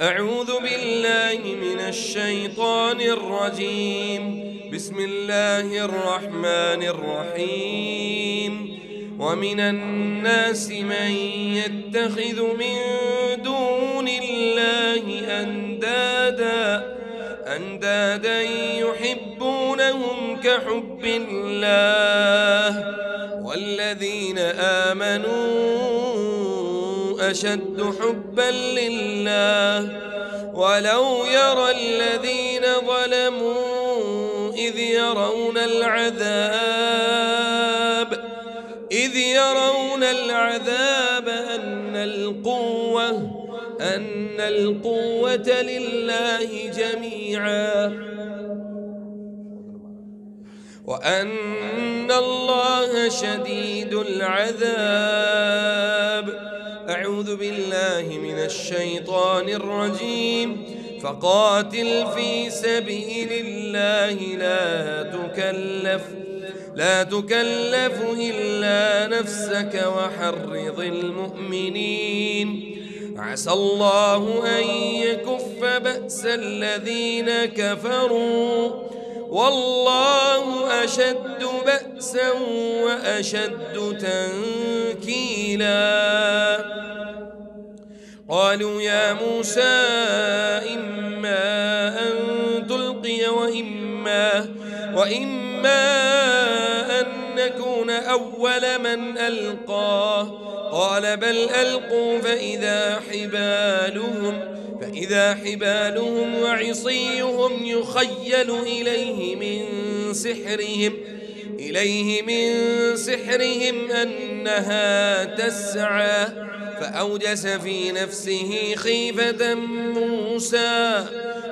أعوذ بالله من الشيطان الرجيم. بسم الله الرحمن الرحيم. ومن الناس من يتخذ من دون الله أندادا يحبونهم كحب الله والذين آمنوا أشد حبا لله ولو يرى الذين ظلموا إذ يرون العذاب أن القوة لله جميعا وأن الله شديد العذاب. أعوذ بالله من الشيطان الرجيم. فقاتل في سبيل الله لا تكلف إلا نفسك وحرض المؤمنين عسى الله أن يكف بأس الذين كفروا والله أشد بأسا وأشد تنكيلا. قالوا يا موسى إما أن تلقي وإما أن نكون أول من ألقى قال بل ألقوا فإذا حبالهم وعصيهم يخيل إليه من سحرهم أنها تسعى فأوجس في نفسه خيفة موسى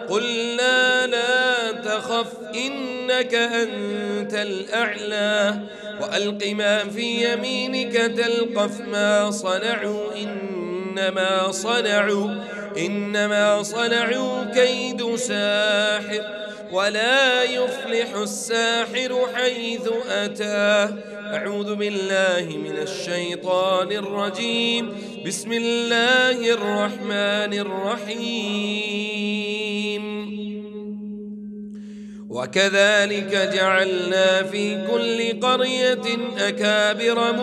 قلنا لا تخف إنك أنت الأعلى وألق ما في يمينك تلقف ما صنعوا إنما صنعوا كيد ساحر ولا يفلح الساحر حيث أتى. أعوذ بالله من الشيطان الرجيم. بسم الله الرحمن الرحيم. وكذلك جعلنا في كل قرية أكابر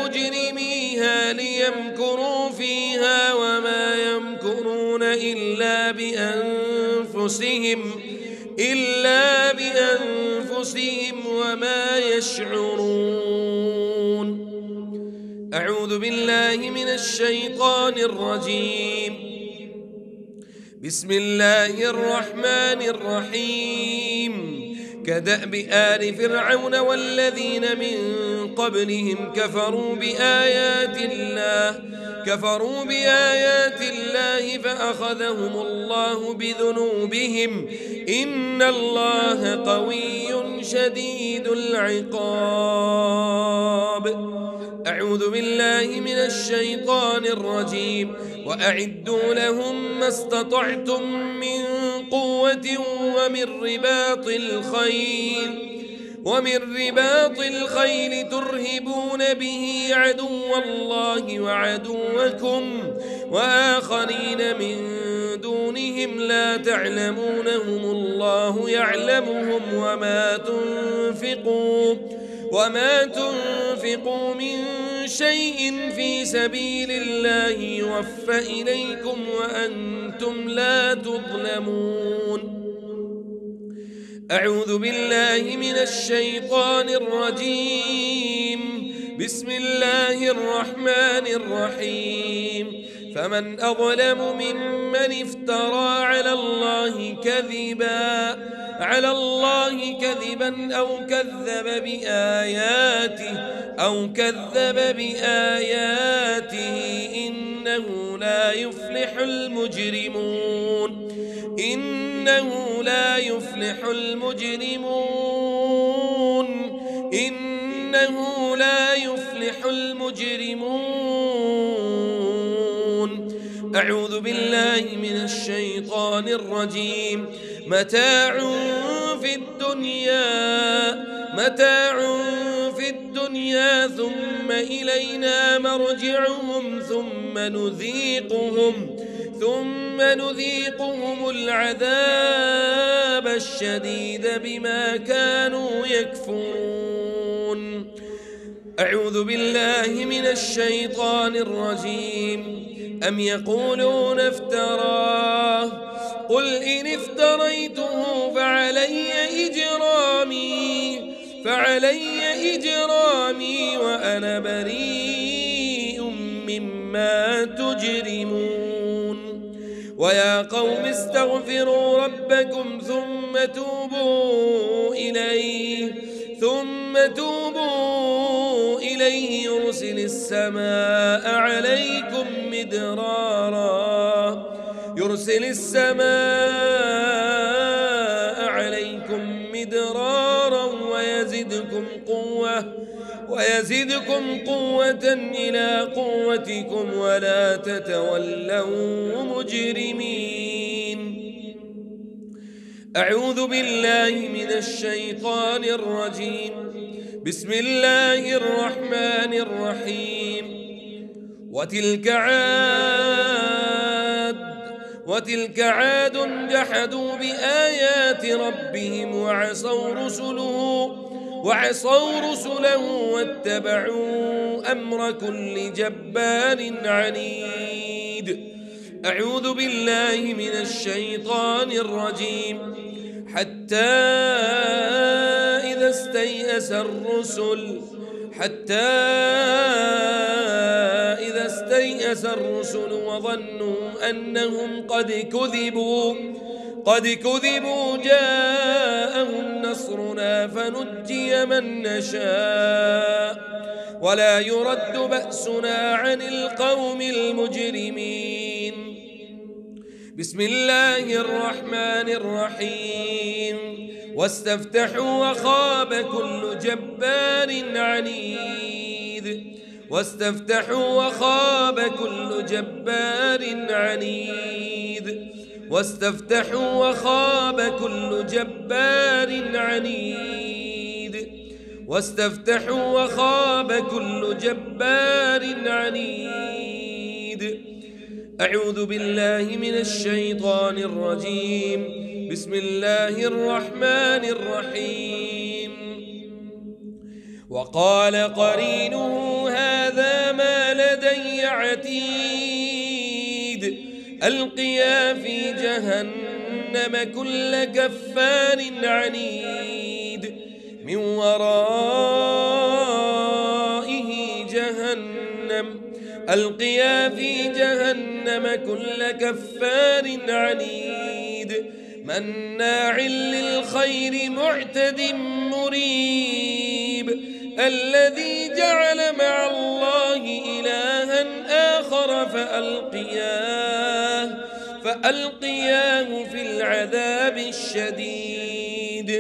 مجرميها ليمكروا فيها وما يمكرون إلا بأنفسهم وما يشعرون. أعوذ بالله من الشيطان الرجيم. بسم الله الرحمن الرحيم. كدأب آل فرعون والذين من قبلهم كفروا بآيات الله فأخذهم الله بذنوبهم إن الله قوي شديد العقاب. أعوذ بالله من الشيطان الرجيم. وأعدوا لهم ما استطعتم من قوة ومن رباط الخيل ترهبون به عدو الله وعدوكم وآخرين من دونهم لا تعلمونهم الله يعلمهم وما تنفقوا من شيء في سبيل الله يوفى إليكم وأنتم لا تظلمون. أعوذ بالله من الشيطان الرجيم. بسم الله الرحمن الرحيم. فمن أظلم ممن افترى على الله كذبا أو كذب بآياته إنه لا يفلح المجرمون. أعوذ بالله من الشيطان الرجيم. متاع في الدنيا الدنيا ثم إلينا مرجعهم ثم نذيقهم العذاب الشديد بما كانوا يكفرون. أعوذ بالله من الشيطان الرجيم. أم يقولون افتراه قل إن افتريته فعلي إجرامي وأنا بريء مما تجرمون. ويا قوم استغفروا ربكم ثم توبوا إليه يرسل السماء عليكم مدرارا ويزدكم قوة إلى قوتكم ولا تتولوا مجرمين. أعوذ بالله من الشيطان الرجيم. بسم الله الرحمن الرحيم. وتلك عاد جحدوا بآيات ربهم وعصوا رسله واتبعوا أمر كل جبار عنيد. أعوذ بالله من الشيطان الرجيم. حتى إذا استيأس الرسل وظنوا أنهم قد كذبوا جاءهم نصرنا فنجي من نشاء ولا يرد بأسنا عن القوم المجرمين. بسم الله الرحمن الرحيم. واستفتحوا وخاب كل جبار عنيد. أعوذ بالله من الشيطان الرجيم. بسم الله الرحمن الرحيم. وقال قرينه هذا ما لدي عتيد. ألقيا في جهنم كل كفار عنيد من ورائه جهنم. ألقيا في جهنم كل كفار عنيد مناع للخير معتد مريب. الذي جعل مع الله إلها آخر فألقياه في العذاب الشديد.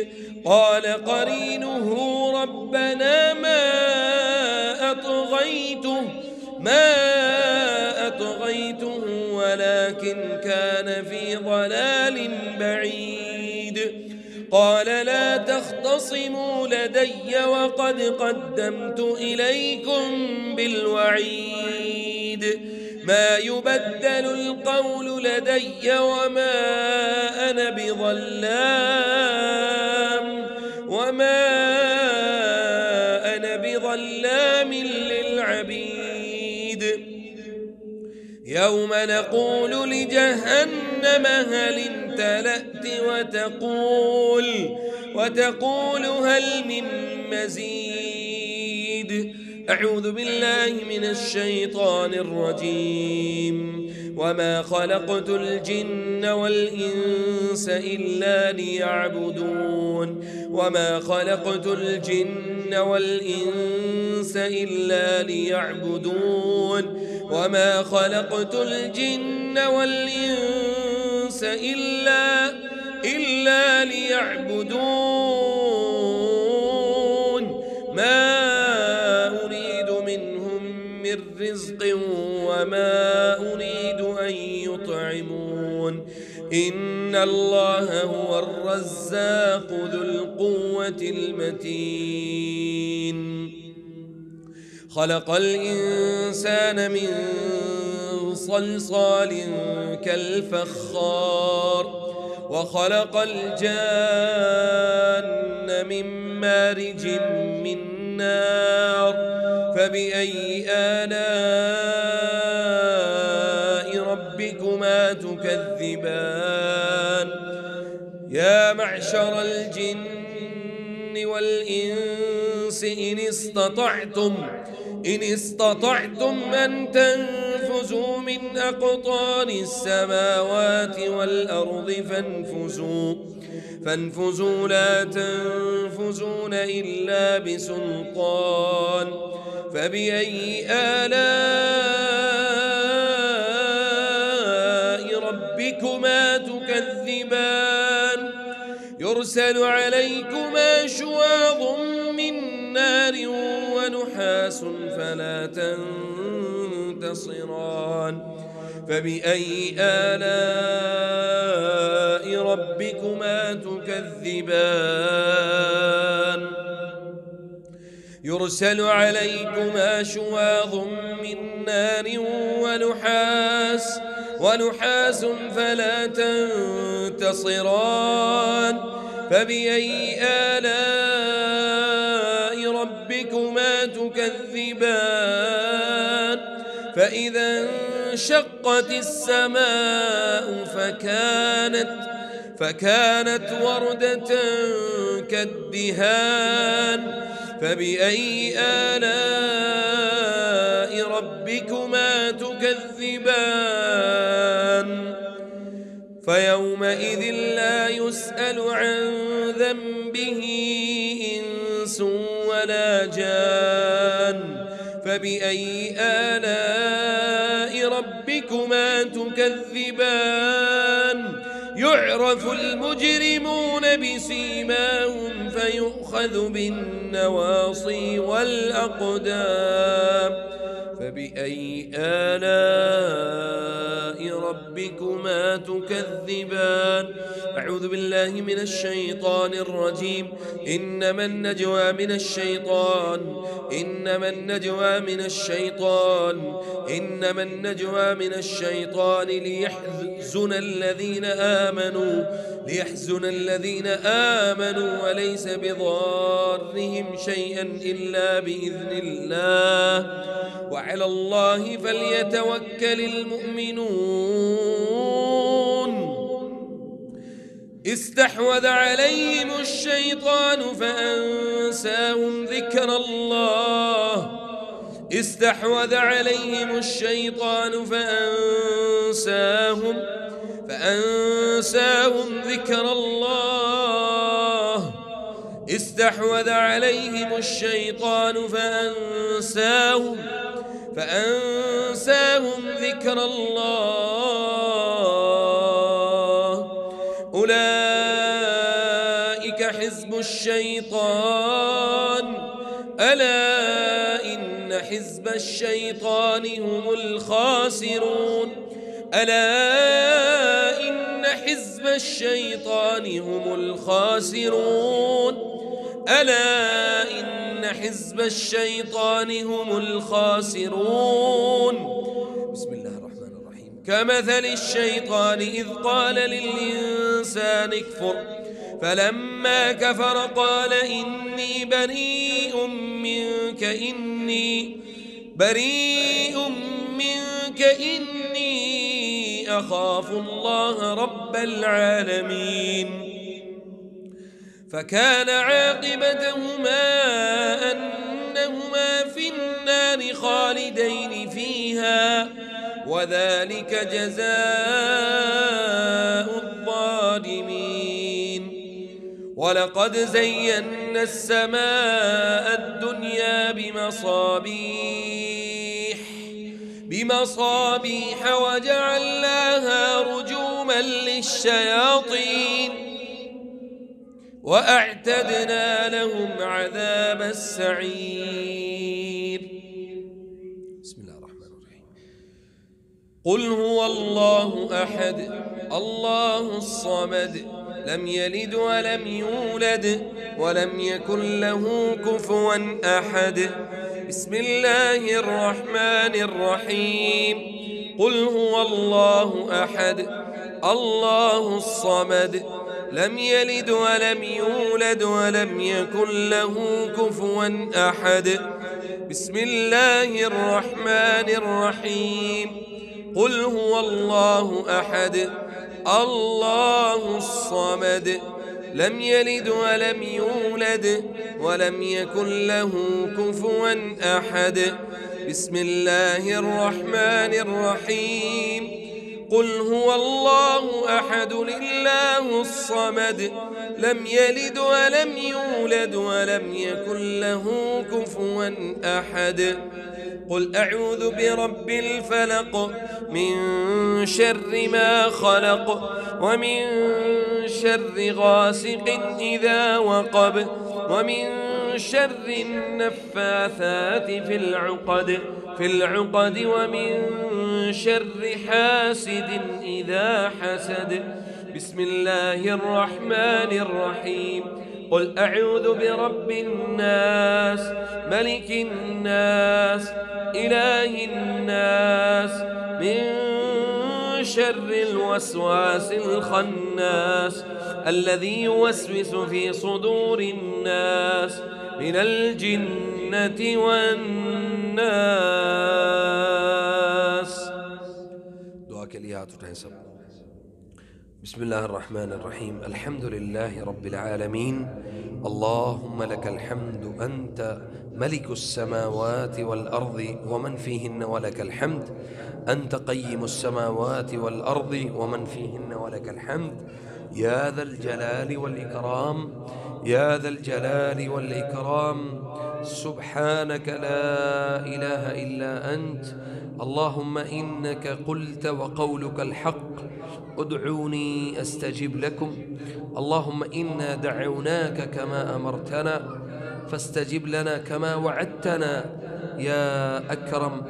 قال قرينه ربنا ما أطغيته ولكن كان في ضلال بعيد. قال لا تختصموا لدي وقد قدمت إليكم بالوعيد. ما يبدل القول لدي وما أنا بظلام للعبيد. يوم نقول لجهنم هل امتلأت وتقول هل من مزيد. أعوذ بالله من الشيطان الرجيم. وما خلقت الجن والإنس إلا ليعبدون. ما أريد منهم من رزق وما أريد أن يطعمون. إن الله هو الرزاق ذو القوة المتين. خلق الإنسان من صلصال كالفخار وخلق الجان من مارج من نار فبأي آلاء ربكما تكذبان يا معشر الجن والإنس إن استطعتم أن تنفذوا من أقطار السماوات والأرض فانفذوا لا تنفذون إلا بسلطان فبأي آلاء ربكما تكذبان يرسل عليكما شواظ من نار ونحاس فلا تنتصران فبأي آلاء ربكما تكذبان يرسل عليكما شواظ من نار ونحاس فلا تنتصران فبأي آلاء ربكما تكذبان فإذا انشقت السماء فكانت وردة كالدهان فبأي آلاء ربكما تكذبان فيومئذ لا يسأل عن ذنبه إنس ولا جان فبأي آلاء ربكما تكذبان يعرف المجرمون بسيماهم فيؤخذ بالنواصي والأقدام فبأي آلاء ربكما تكذبان أعوذ بالله من الشيطان الرجيم إنما النجوى من الشيطان ليحزن الذين آمنوا وليس بضارهم شيئا إلا بإذن الله وعلى الله فليتوكل المؤمنون استحوذ عليهم الشيطان فأنساهم ذكر الله استحوذ عليهم الشيطان فأنساهم ذكر الله أولئك حزب الشيطان ألا إن حزب الشيطان هم الخاسرون بسم الله الرحمن الرحيم كمثل الشيطان إذ قال للإنسان اكفر فلما كفر قال إني بريء منك إني أخاف الله رب العالمين فكان عاقبتهما أنهما في النار خالدين فيها وذلك جزاء الظالمين ولقد زينا السماء الدنيا بمصابيح وجعلناها رجوما للشياطين وأعتدنا لهم عذاب السعير بسم الله الرحمن الرحيم قل هو الله أحد الله الصمد لم يلد ولم يولد ولم يكن له كفوا أحد بسم الله الرحمن الرحيم قل هو الله أحد الله الصمد لم يلد ولم يولد ولم يكن له كفوا أحد بسم الله الرحمن الرحيم قل هو الله أحد الله الصمد لم يلد ولم يولد ولم يكن له كفوا أحد بسم الله الرحمن الرحيم قل هو الله أحد الله الصمد لم يلد ولم يولد ولم يكن له كفوا أحد قل أعوذ برب الفلق من شر ما خلق ومن شر غاسق إذا وقب ومن شر النفاثات في العقد ومن شر حاسد إذا حسد بسم الله الرحمن الرحيم قل أعوذ برب الناس ملك الناس إله الناس من شر الوسواس الخناس الذي يوسوس في صدور الناس من الجنة والناس. دعاء كليات وتنسب. بسم الله الرحمن الرحيم الحمد لله رب العالمين اللهم لك الحمد أنت ملك السماوات والأرض ومن فيهن ولك الحمد أنت قيم السماوات والأرض ومن فيهن ولك الحمد يا ذا الجلال والإكرام يا ذا الجلال والإكرام سبحانك لا إله إلا أنت اللهم إنك قلت وقولك الحق ادعوني أستجب لكم اللهم إنا دعوناك كما أمرتنا فاستجب لنا كما وعدتنا يا أكرم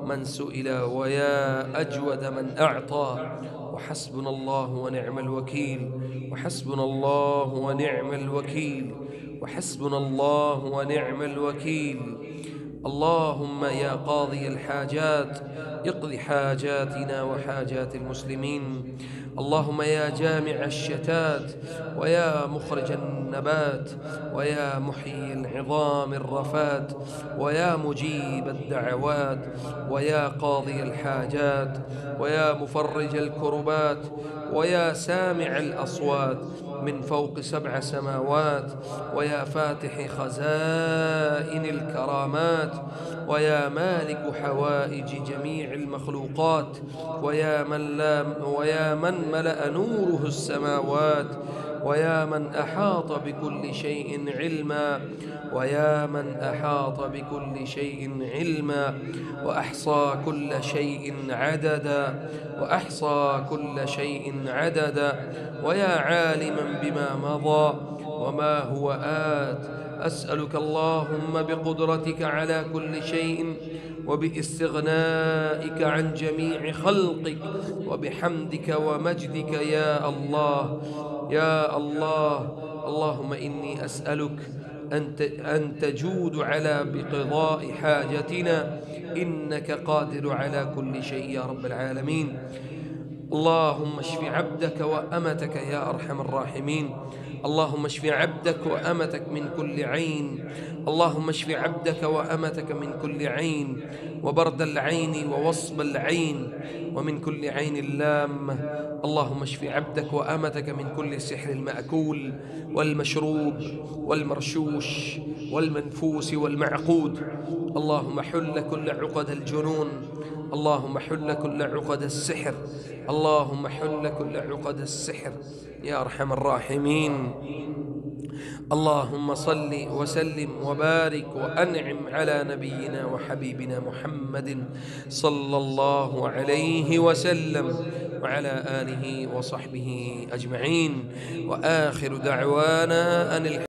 من سئل ويا أجود من أعطى وحسبنا الله ونعم الوكيل وحسبنا الله ونعم الوكيل وحسبنا الله ونعم الوكيل. اللهم يا قاضي الحاجات اقض حاجاتنا وحاجات المسلمين اللهم يا جامع الشتات ويا مخرج النبات ويا محيي العظام الرفات ويا مجيب الدعوات ويا قاضي الحاجات ويا مفرج الكربات ويا سامع الأصوات من فوق 7 سماوات ويا فاتح خزائن الكرامات ويا مالك حوائج جميع المخلوقات ويا من ملأ نوره السماوات ويا من أحاط بكل شيء علما ويا من أحاط بكل شيء علما وأحصى كل شيء عددا وأحصى كل شيء عددا ويا عالما بما مضى وما هو آت أسألك اللهم بقدرتك على كل شيء وباستغنائك عن جميع خلقك وبحمدك ومجدك يا الله يا الله اللهم إني أسألك أن تجود على بقضاء حاجتنا إنك قادر على كل شيء يا رب العالمين. اللهم اشف عبدك وأمتك يا أرحم الراحمين اللهم اشف عبدك وأمتك من كل عين اللهم اشف عبدك وأمتك من كل عين وبرد العين ووصب العين ومن كل عين لامة اللهم اشف عبدك وأمتك من كل سحر المأكول والمشروب والمرشوش والمنفوس والمعقود اللهم حل كل عقد الجنون اللهم حل كل عقد السحر اللهم حل كل عقد السحر يا أرحم الراحمين. اللهم صل وسلم وبارك وأنعم على نبينا وحبيبنا محمد صلى الله عليه وسلم وعلى آله وصحبه أجمعين وآخر دعوانا أن